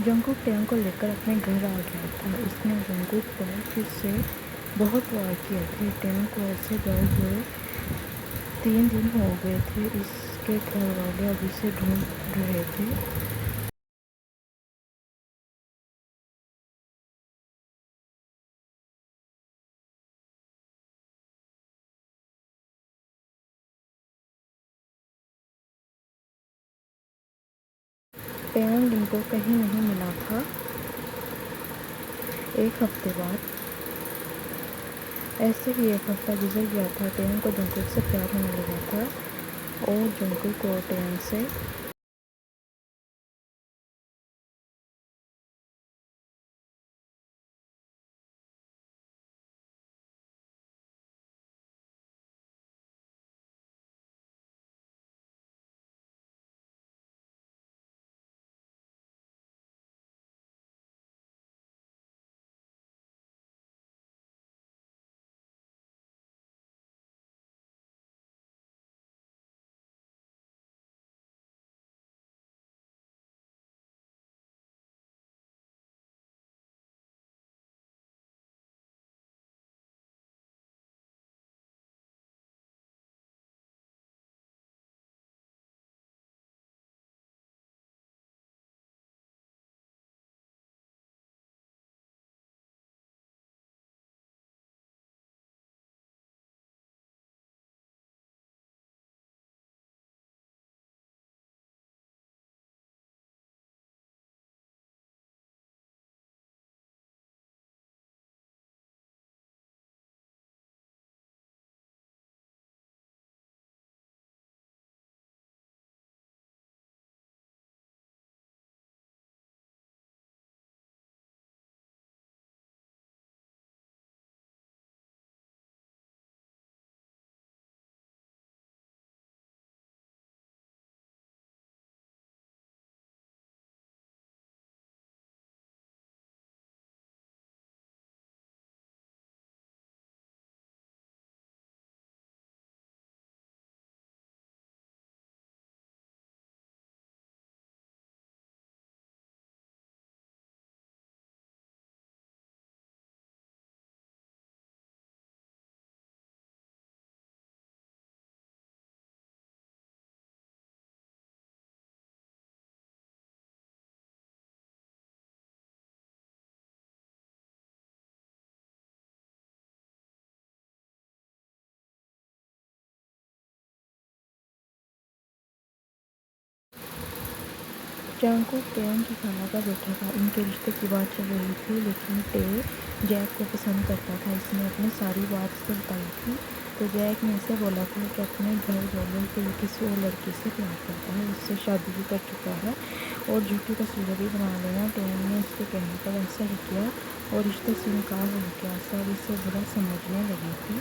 Jungkook Tang को लेकर अपने घर आ गया था। उसने जंगकुक पर फिर से बहुत वार किए थे। टैंग को ऐसे गए हुए 3 दिन हो गए थे। इसके घर वाले अब इसे ढूंढ रहे थे। टैंग लिंग को कहीं नहीं मिला था। एक हफ्ते बाद ऐसे ही एक हफ्ता गुजर गया था। टैंग को जंगकुक से प्यार होने लगा था और जंगकुक को टैंग से जंगकुक टैंग की खाला का बेटा था। इनके रिश्ते की बात चल रही थी, लेकिन टे जैक को पसंद करता था। इसने अपनी सारी बात उसे बताई थी। तो जैक ने इसे बोला था कि अपने घर वालों को किसी और लड़की से प्यार करता है, उससे शादी भी कर चुका है और झूठी तस्वीरें भी बना लेना। टैंग ने उसके कहने पर ऐसा ही किया और रिश्ते से इनकार हो गया। सब इसे बुरा समझने लगी थी।